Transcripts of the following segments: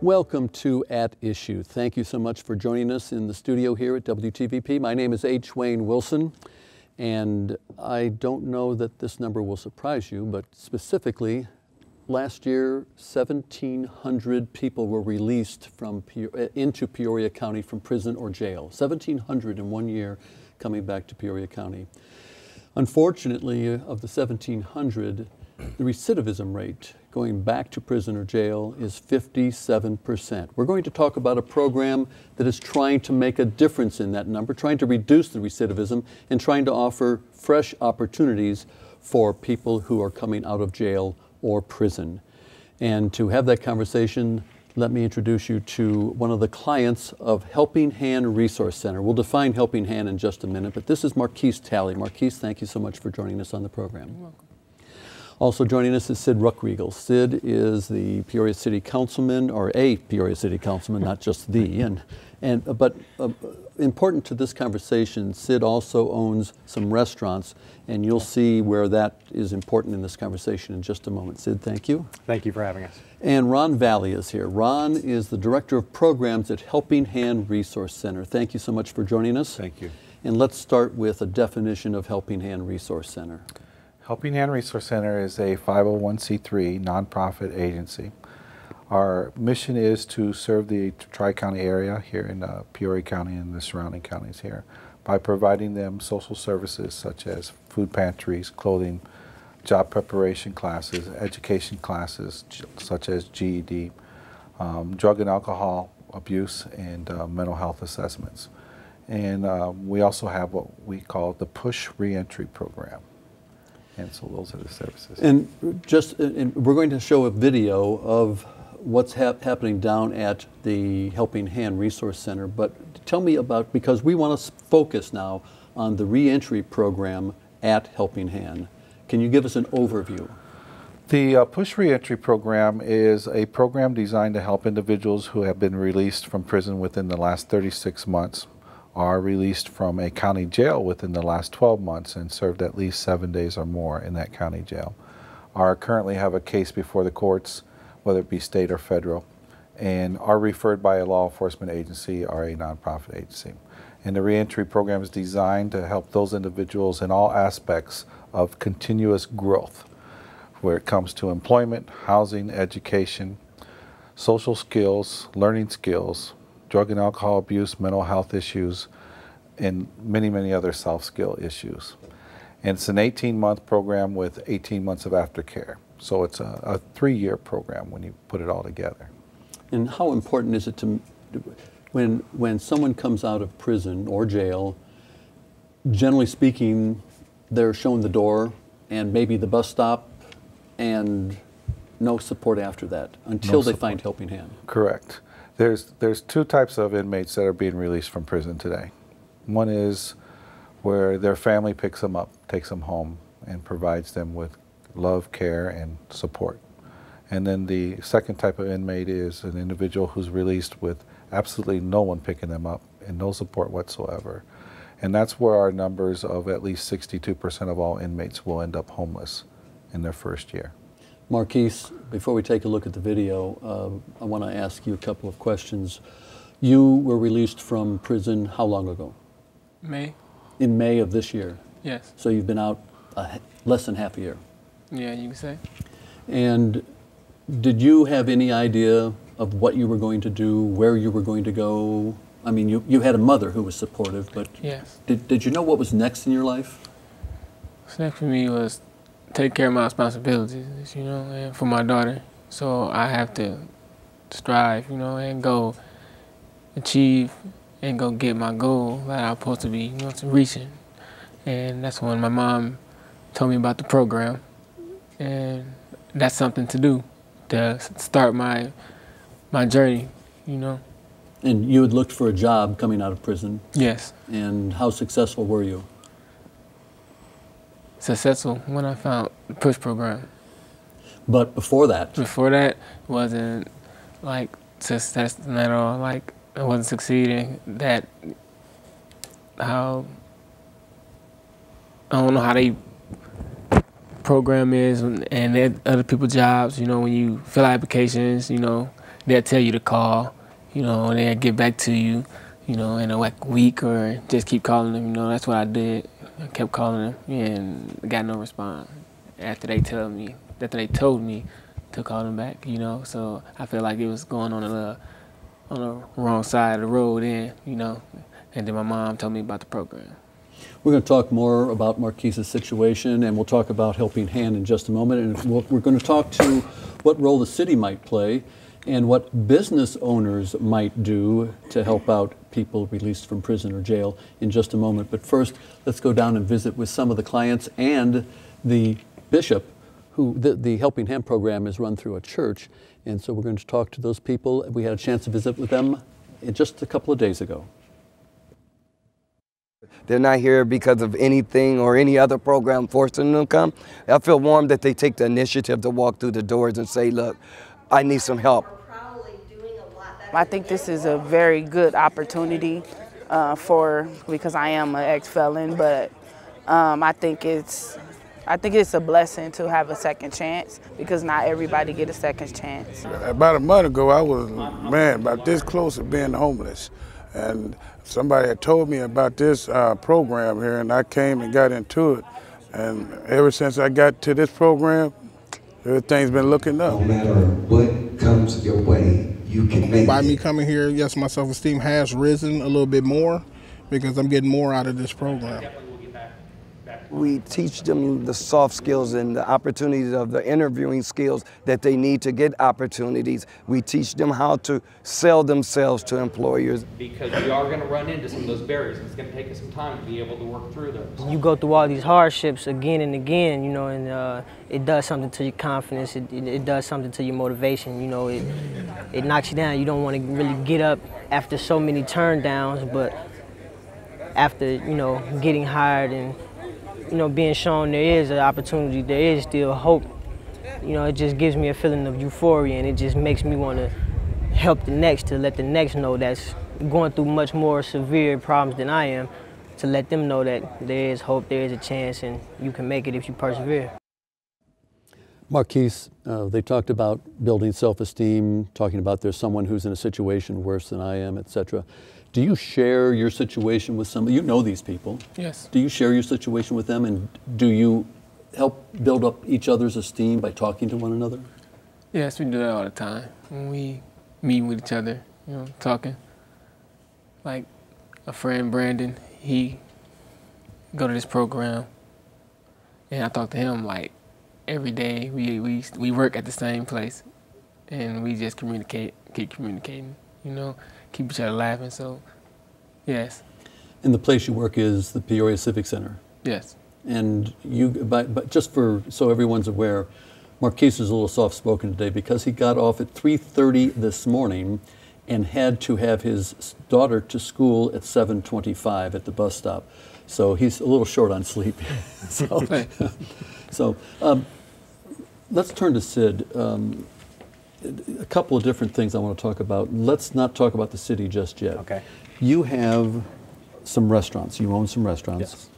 Welcome to At Issue. Thank you so much for joining us in the studio here at WTVP. My name is H. Wayne Wilson, and I don't know that this number will surprise you, but specifically, last year, 1,700 people were released into Peoria County from prison or jail. 1,700 in 1 year coming back to Peoria County. Unfortunately, of the 1,700, the recidivism rate going back to prison or jail is 57%. We're going to talk about a program that is trying to make a difference in that number, trying to reduce the recidivism and trying to offer fresh opportunities for people who are coming out of jail or prison. And to have that conversation, let me introduce you to one of the clients of Helping Hand Resource Center. We'll define Helping Hand in just a minute, but this is Marquise Talley. Marquise, thank you so much for joining us on the program. You're welcome. Also joining us is Sid Ruckriegel. Sid is the Peoria City Councilman, or a Peoria City Councilman, not just the. But important to this conversation, Sid also owns some restaurants, and you'll see where that is important in this conversation in just a moment. Sid, thank you. Thank you for having us. And Ron Valley is here. Ron is the Director of Programs at Helping Hand Resource Center. Thank you so much for joining us. Thank you. And let's start with a definition of Helping Hand Resource Center. Helping Hand Resource Center is a 501c3 nonprofit agency. Our mission is to serve the Tri-County area here in Peoria County and the surrounding counties here by providing them social services such as food pantries, clothing, job preparation classes, education classes such as GED, drug and alcohol abuse, and mental health assessments. And we also have what we call the Push Reentry Program. And so those are the services. And we're going to show a video of what's happening down at the Helping Hand Resource Center, but tell me about, because we want to focus now on the reentry program at Helping Hand. Can you give us an overview? The Push Reentry Program is a program designed to help individuals who have been released from prison within the last 36 months, are released from a county jail within the last 12 months and served at least 7 days or more in that county jail, are currently have a case before the courts, whether it be state or federal, and are referred by a law enforcement agency or a nonprofit agency. And the reentry program is designed to help those individuals in all aspects of continuous growth, where it comes to employment, housing, education, social skills, learning skills, drug and alcohol abuse, mental health issues, and many, many other self-skill issues. And it's an 18-month program with 18 months of aftercare. So it's a 3-year program when you put it all together. And how important is it to, when someone comes out of prison or jail, generally speaking, they're shown the door and maybe the bus stop and no support after that until they find Helping Hand? Correct. There's two types of inmates that are being released from prison today. One is where their family picks them up, takes them home, and provides them with love, care, and support. And then the second type of inmate is an individual who's released with absolutely no one picking them up and no support whatsoever. And that's where our numbers of at least 62% of all inmates will end up homeless in their first year. Marquise, before we take a look at the video, I want to ask you a couple of questions. You were released from prison how long ago? May. In May of this year? Yes. So you've been out less than half a year? Yeah, you can say. And did you have any idea of what you were going to do, where you were going to go? I mean, you had a mother who was supportive, but yes. Did you know what was next in your life? What's next for me was take care of my responsibilities, you know, and for my daughter. So I have to strive, you know, and go achieve and go get my goal that I'm supposed to be, you know, to reaching. And that's when my mom told me about the program, and that's something to do to start my journey, you know. And you had looked for a job coming out of prison? Yes. And how successful were you? Successful when I found the PUSH program. But before that? Before that, wasn't like success at all. Like I wasn't succeeding. That how I don't know how they program is and other people's jobs. You know, when you fill out applications, you know, they'll tell you to call, you know, and they'll get back to you, you know, in a week, or just keep calling them. You know, that's what I did. I kept calling them and got no response after they told me to call them back, you know. So I feel like it was going on the wrong side of the road then, you know. And then my mom told me about the program. We're going to talk more about Marquise's situation, and we'll talk about Helping Hand in just a moment. And we're going to talk to what role the city might play and what business owners might do to help out people released from prison or jail in just a moment. But first, let's go down and visit with some of the clients and the bishop, who the Helping Hand program is run through a church. And so we're going to talk to those people. We had a chance to visit with them just a couple of days ago. They're not here because of anything or any other program forcing them to come. I feel warm that they take the initiative to walk through the doors and say, look, I need some help. I think this is a very good opportunity because I am an ex-felon, but I think it's a blessing to have a second chance, because not everybody get a second chance. About a month ago, I was, about this close to being homeless. And somebody had told me about this program here, and I came and got into it. And ever since I got to this program, everything's been looking up. No matter what comes your way, you can make it. By me coming here, yes, my self-esteem has risen a little bit more because I'm getting more out of this program. We teach them the soft skills and the opportunities of the interviewing skills that they need to get opportunities. We teach them how to sell themselves to employers. Because we are going to run into some of those barriers, and it's going to take us some time to be able to work through those. You go through all these hardships again and again, you know, and it does something to your confidence. It does something to your motivation. You know, it knocks you down. You don't want to really get up after so many turn downs, but after, you know, getting hired and, you know, being shown there is an opportunity, there is still hope. You know, it just gives me a feeling of euphoria, and it just makes me want to help the next, to let the next know that's going through much more severe problems than I am, to let them know that there is hope, there is a chance, and you can make it if you persevere. Marquise, they talked about building self-esteem, talking about there's someone who's in a situation worse than I am, etc. Do you share your situation with somebody? You know these people. Yes. Do you share your situation with them, and do you help build up each other's esteem by talking to one another? Yes, we do that all the time. When we meet with each other, you know, talking. Like a friend, Brandon, he go to this program, and I talk to him like every day. We work at the same place, and we just keep communicating, you know, keep each other laughing. So, yes. And the place you work is the Peoria Civic Center. Yes. And you, but just so everyone's aware, Marquise is a little soft-spoken today because he got off at 3:30 this morning and had to have his daughter to school at 7:25 at the bus stop. So he's a little short on sleep. So let's turn to Sid. A couple of different things I want to talk about. Let's not talk about the city just yet. Okay. You have some restaurants. You own some restaurants. Yes.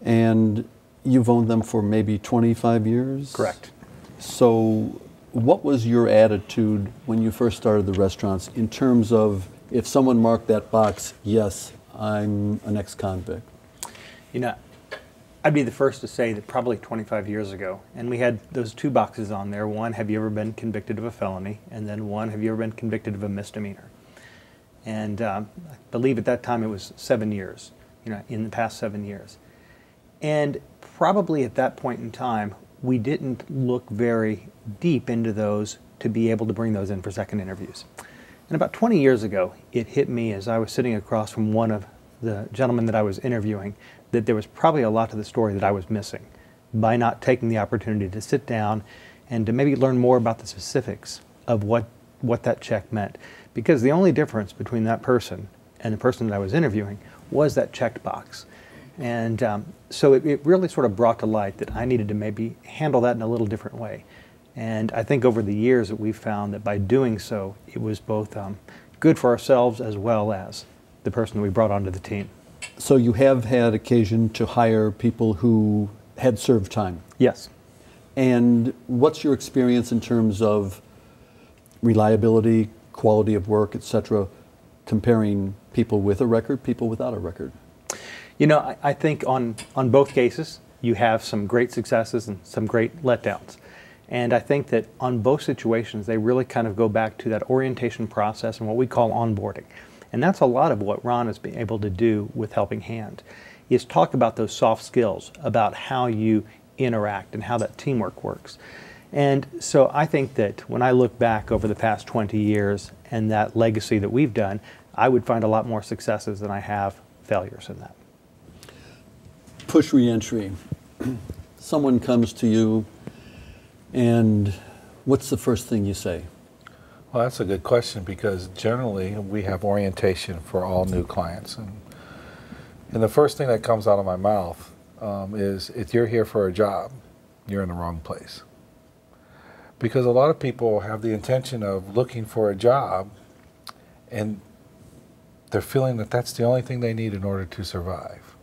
And you've owned them for maybe 25 years? Correct. So what was your attitude when you first started the restaurants in terms of if someone marked that box, yes, I'm an ex-convict? You know, I'd be the first to say that probably 25 years ago, and we had those two boxes on there. One, have you ever been convicted of a felony? And then one, have you ever been convicted of a misdemeanor? And I believe at that time it was 7 years, you know, in the past 7 years. And probably at that point in time, we didn't look very deep into those to be able to bring those in for second interviews. And about 20 years ago, it hit me as I was sitting across from one of the gentlemen that I was interviewing that there was probably a lot to the story that I was missing by not taking the opportunity to sit down and to maybe learn more about the specifics of what that check meant. Because the only difference between that person and the person that I was interviewing was that checked box. And so it really sort of brought to light that I needed to maybe handle that in a little different way. And I think over the years that we've found that by doing so, it was both good for ourselves as well as the person that we brought onto the team. So you have had occasion to hire people who had served time? Yes. And what's your experience in terms of reliability, quality of work, etc., comparing people with a record, people without a record? You know, I think on both cases, you have some great successes and some great letdowns. And I think that on both situations, they really kind of go back to that orientation process and what we call onboarding. And that's a lot of what Ron has been able to do with Helping Hand, is talk about those soft skills, about how you interact and how that teamwork works. And so I think that when I look back over the past 20 years and that legacy that we've done, I would find a lot more successes than I have failures in that. Push reentry. Someone comes to you, and what's the first thing you say? Well, that's a good question, because generally we have orientation for all new clients. And the first thing that comes out of my mouth is, if you're here for a job, you're in the wrong place. Because a lot of people have the intention of looking for a job, and they're feeling that that's the only thing they need in order to survive.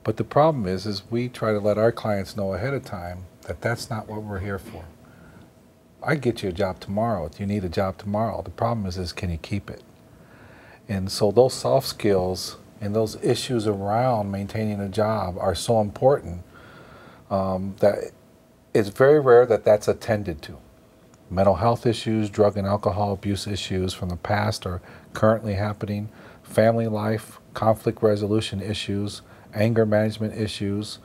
But the problem is we try to let our clients know ahead of time that that's not what we're here for. I get you a job tomorrow if you need a job tomorrow. The problem is can you keep it? And so those soft skills and those issues around maintaining a job are so important that it's very rare that that's attended to. Mental health issues, drug and alcohol abuse issues from the past are currently happening. Family life, conflict resolution issues, anger management issues,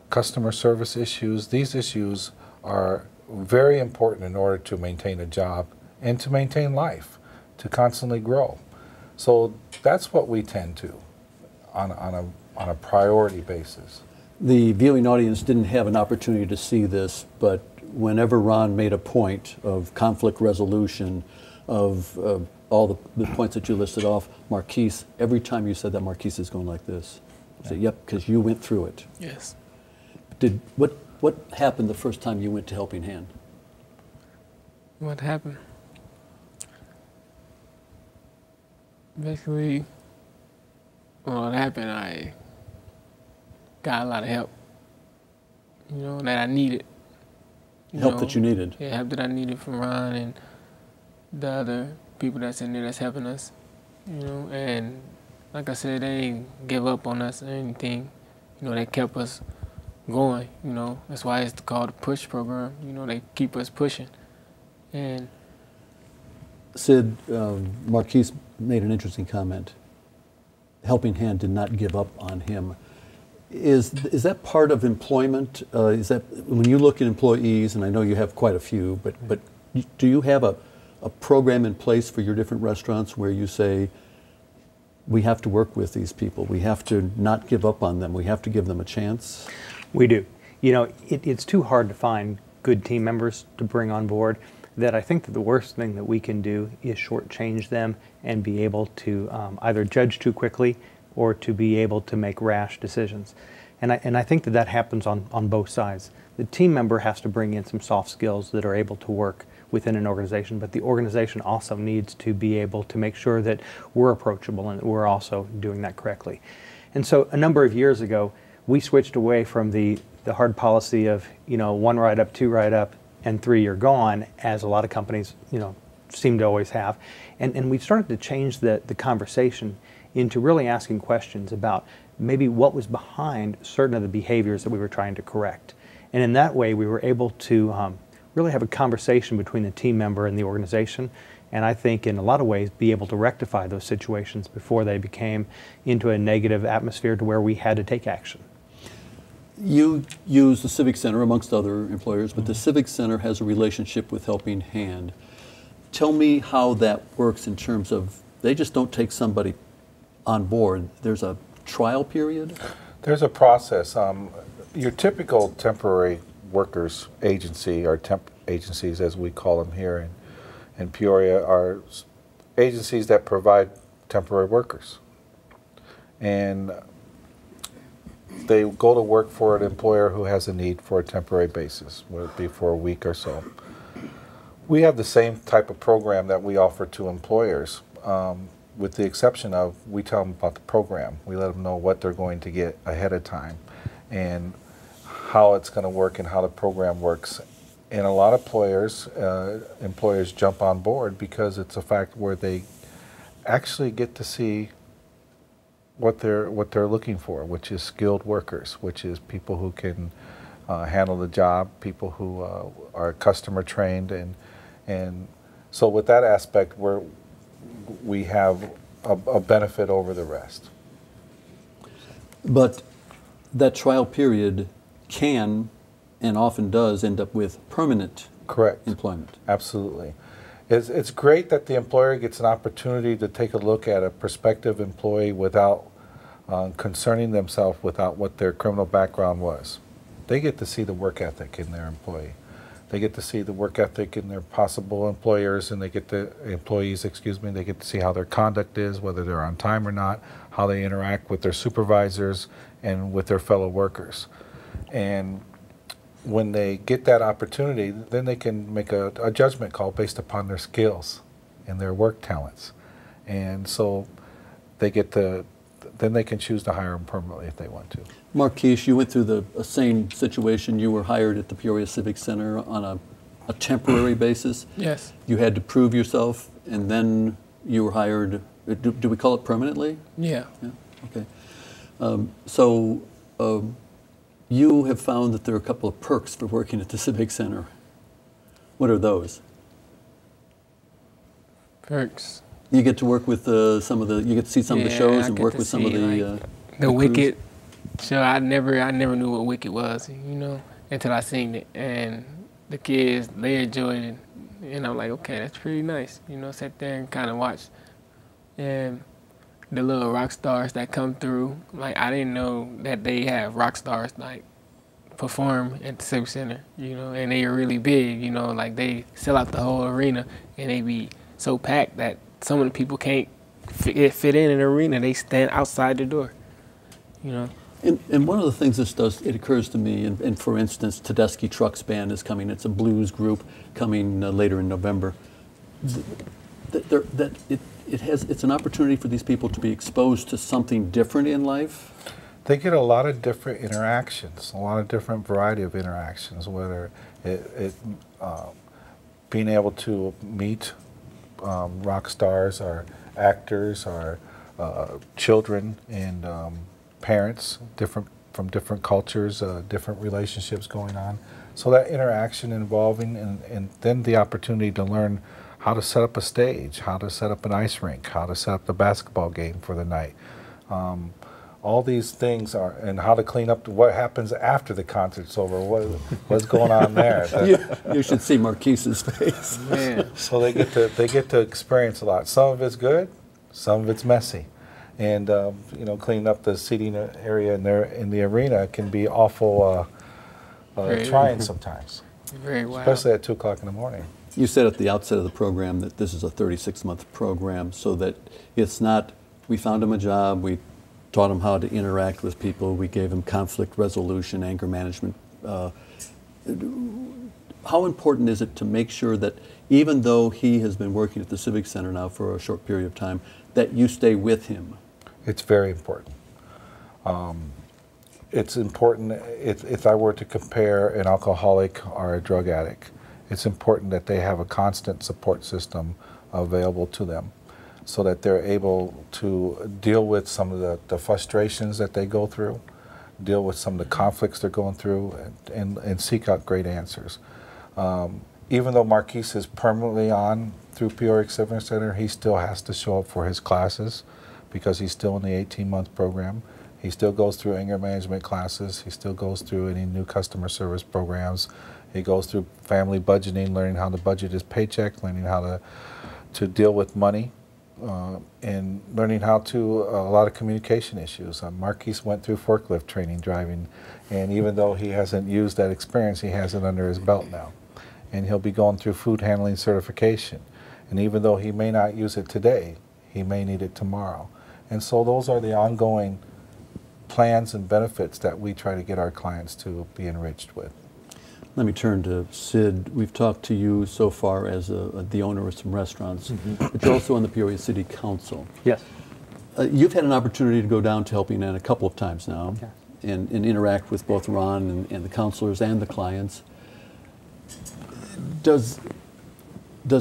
customer service issues. These issues are very important in order to maintain a job and to maintain life, to constantly grow. So that's what we tend to on a priority basis. The viewing audience didn't have an opportunity to see this, but whenever Ron made a point of conflict resolution, of all the points that you listed off, Marquise, every time you said that, Marquise is going like this. I said, yep, because you went through it. Yes. What happened the first time you went to Helping Hand? What happened? Basically, what happened, I got a lot of help, you know, that I needed. Help that you needed? Yeah, help that I needed from Ron and the other people that's in there that's helping us, you know, and like I said, they didn't give up on us or anything. You know, they kept us going, you know. That's why it's called the PUSH program. You know, they keep us pushing. And Sid, Marquise made an interesting comment. Helping Hand did not give up on him. Is that part of employment? Is that when you look at employees, and I know you have quite a few, but do you have a program in place for your different restaurants where you say, we have to work with these people, we have to not give up on them, we have to give them a chance? We do. You know, it's too hard to find good team members to bring on board, that I think that the worst thing that we can do is shortchange them and be able to either judge too quickly or to be able to make rash decisions. And I think that that happens on both sides. The team member has to bring in some soft skills that are able to work within an organization, but the organization also needs to be able to make sure that we're approachable and that we're also doing that correctly. And so a number of years ago, we switched away from the hard policy of, you know, 1 write-up, 2 write-up, and 3 you're gone, as a lot of companies, you know, seem to always have. And we started to change the conversation into really asking questions about maybe what was behind certain of the behaviors that we were trying to correct. And in that way, we were able to really have a conversation between the team member and the organization, and I think in a lot of ways be able to rectify those situations before they became into a negative atmosphere to where we had to take action. You use the Civic Center amongst other employers, but the Civic Center has a relationship with Helping Hand. Tell me how that works in terms of, they just don't take somebody on board. There's a trial period? There's a process. Your typical temporary workers agency, or temp agencies as we call them here in Peoria, are agencies that provide temporary workers. And they go to work for an employer who has a need for a temporary basis, whether it be for a week or so. We have the same type of program that we offer to employers, with the exception of we tell them about the program. We let them know what they're going to get ahead of time and how it's going to work and how the program works. And a lot of employers jump on board because it's a fact where they actually get to see what they're looking for, which is skilled workers, which is people who can handle the job, people who are customer trained, and so with that aspect, we have a benefit over the rest. But that trial period can and often does end up with permanent employment. Absolutely. It's great that the employer gets an opportunity to take a look at a prospective employee without concerning themselves without what their criminal background was. They get to see the work ethic in their employee. They get to see the work ethic in their possible employers, and they get to employees, excuse me, they get to see how their conduct is, whether they're on time or not, how they interact with their supervisors and with their fellow workers. And when they get that opportunity, then they can make a judgment call based upon their skills and their work talents. And so they get to, then they can choose to hire them permanently if they want to. Marquise, you went through the same situation. You were hired at the Peoria Civic Center on a temporary basis. Yes. You had to prove yourself, and then you were hired, do we call it permanently? Yeah. Okay. You have found that there are a couple of perks for working at the Civic Center. What are those? Perks. You get to work with you get to see some of the shows and work with some of the Wicked show. I never knew what Wicked was, until I seen it, and the kids, they enjoyed it, and I'm like, okay, that's pretty nice, sat there and kind of watched, and the little rock stars that come through, like I didn't know that they have rock stars like perform at the Civic Center, and they are really big, like they sell out the whole arena, and they be so packed that some of the people can't fit in an arena. They stand outside the door, And one of the things this does, it occurs to me, and for instance, Tedeschi Trucks Band is coming. It's a blues group coming later in November. It's an opportunity for these people to be exposed to something different in life. They get a lot of different interactions, a lot of different variety of interactions, whether being able to meet rock stars or actors or children and parents from different cultures, different relationships going on. So that interaction involving and then the opportunity to learn how to set up a stage, how to set up an ice rink, how to set up the basketball game for the night. All these things and how to clean up what happens after the concert's over, what's going on there. You should see Marquise's face. Man. So they get to experience a lot. Some of it's good, some of it's messy. And cleaning up the seating area in the arena can be awful trying sometimes. Very wild. Especially at 2 o'clock in the morning. You said at the outset of the program that this is a 36-month program, so that it's not, we found him a job, we taught him how to interact with people, we gave him conflict resolution, anger management. How important is it to make sure that even though he has been working at the Civic Center now for a short period of time, that you stay with him? It's very important. It's important, if I were to compare an alcoholic or a drug addict, it's important that they have a constant support system available to them so that they're able to deal with some of the frustrations that they go through, deal with some of the conflicts they're going through, and seek out great answers. Even though Marquise is permanently on through Peoria Civic Center, he still has to show up for his classes because he's still in the 18-month program. He still goes through anger management classes. He still goes through any new customer service programs. He goes through family budgeting, learning how to budget his paycheck, learning how to deal with money, and learning how to a lot of communication issues. Marquise went through forklift training, driving, and even though he hasn't used that experience, he has it under his belt now. And he'll be going through food handling certification. And even though he may not use it today, he may need it tomorrow. And so those are the ongoing plans and benefits that we try to get our clients to be enriched with. Let me turn to Sid. We've talked to you so far as the owner of some restaurants, but you're also on the Peoria City Council. Yes. You've had an opportunity to go down to Helping Hand a couple of times now, and interact with both Ron and the counselors and the clients. Does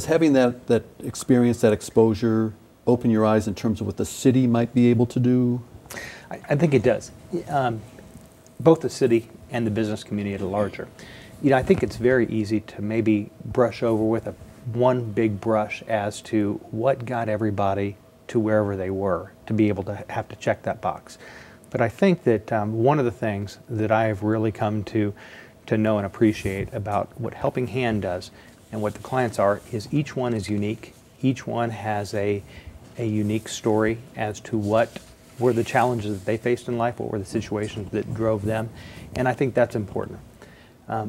having that experience, that exposure, open your eyes in terms of what the city might be able to do? I think it does. Both the city and the business community at larger. I think it's very easy to maybe brush over with one big brush as to what got everybody to wherever they were to be able to have to check that box. But I think that one of the things that I have really come to know and appreciate about what Helping Hand does and what the clients are is each one is unique. Each one has a unique story as to what were the challenges that they faced in life, what were the situations that drove them, and I think that's important.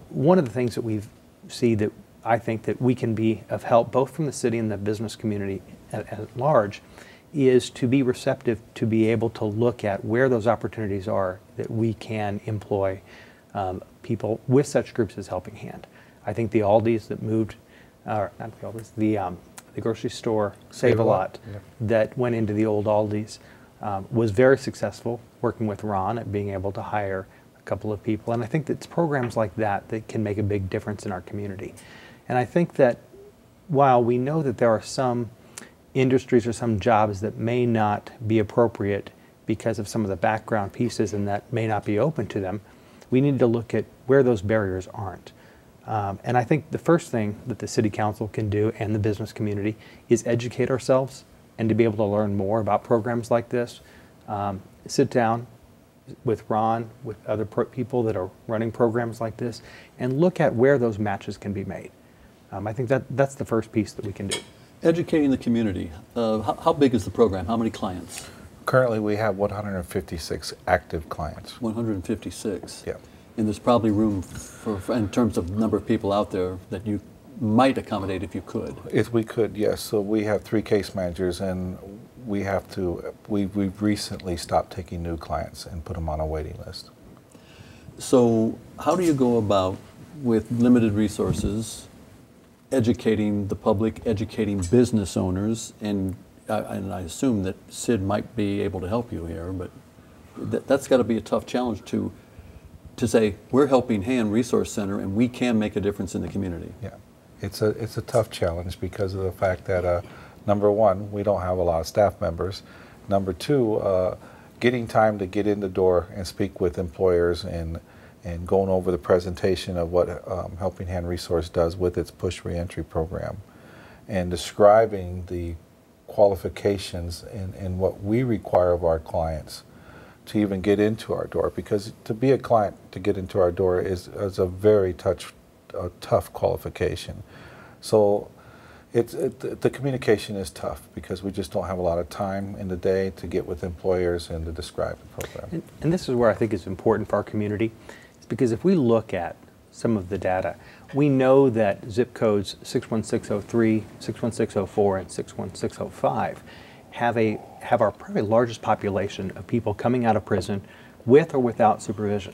One of the things that we see that I think that we can be of help both from the city and the business community at large is to be receptive, to be able to look at where those opportunities are that we can employ people with such groups as Helping Hand. I think the Aldis that moved, not the Aldis, the grocery store Save a Lot that went into the old Aldis was very successful working with Ron at being able to hire a couple of people. And I think that it's programs like that that can make a big difference in our community. And I think that while we know that there are some industries or some jobs that may not be appropriate because of some of the background pieces and that may not be open to them, we need to look at where those barriers aren't. And I think the first thing that the City Council can do and the business community is educate ourselves and to be able to learn more about programs like this. Sit down with Ron, with other people that are running programs like this, and look at where those matches can be made. I think that's the first piece that we can do. Educating the community. How big is the program? How many clients? Currently, we have 156 active clients. 156. Yeah. And there's probably room for, in terms of number of people out there that you might accommodate if you could. If we could, yes. So we have 3 case managers, and we have to. We've recently stopped taking new clients and put them on a waiting list. So how do you go about, with limited resources, educating the public, educating business owners, and I assume that Sid might be able to help you here, but that's got to be a tough challenge to say, we're Helping Hand Resource Center and we can make a difference in the community. Yeah, it's a tough challenge because of the fact that number one, we don't have a lot of staff members. Number two, getting time to get in the door and speak with employers and going over the presentation of what Helping Hand Resource does with its Push Reentry program and describing the qualifications and what we require of our clients to even get into our door, because to be a client to get into our door is a very tough qualification. So the communication is tough because we just don't have a lot of time in the day to get with employers and to describe the program. And this is where I think it's important for our community, is because if we look at some of the data, we know that zip codes 61603, 61604, and 61605 have our probably largest population of people coming out of prison with or without supervision.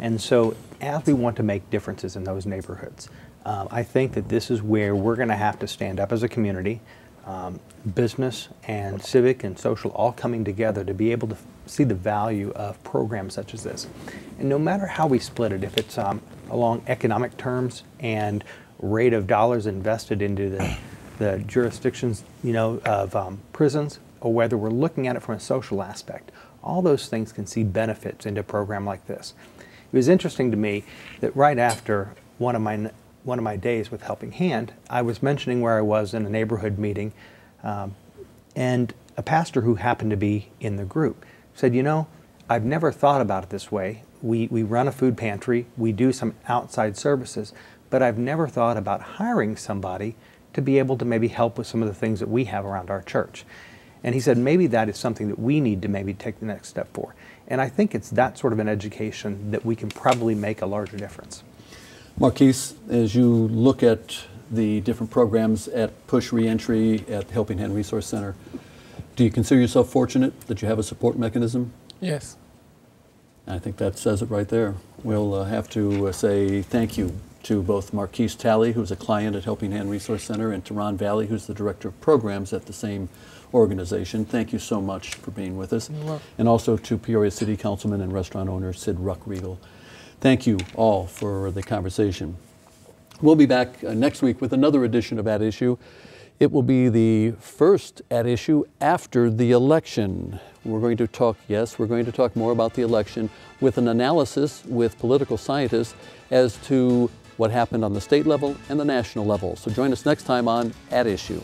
And so as we want to make differences in those neighborhoods, I think that this is where we're going to have to stand up as a community, business and civic and social all coming together to be able to see the value of programs such as this. And no matter how we split it, if it's along economic terms and rate of dollars invested into the jurisdictions, of prisons, or whether we're looking at it from a social aspect, all those things can see benefits into a program like this. It was interesting to me that right after one of my days with Helping Hand, I was mentioning where I was in a neighborhood meeting, and a pastor who happened to be in the group said, I've never thought about it this way. We run a food pantry, we do some outside services, but I've never thought about hiring somebody to be able to maybe help with some of the things that we have around our church. And he said, maybe that is something that we need to maybe take the next step for. And I think it's that sort of an education that we can probably make a larger difference. Marquise, as you look at the different programs at Push Reentry at Helping Hand Resource Center, do you consider yourself fortunate that you have a support mechanism? Yes. I think that says it right there. We'll have to say thank you to both Marquise Talley, who's a client at Helping Hand Resource Center, and to Ron Valley, who's the Director of Programs at the same organization. Thank you so much for being with us. And also to Peoria City Councilman and restaurant owner Sid Ruckriegel. Thank you all for the conversation. We'll be back next week with another edition of At Issue. It will be the first At Issue after the election. We're going to talk, yes, we're going to talk more about the election with an analysis with political scientists as to what happened on the state level and the national level. So join us next time on At Issue.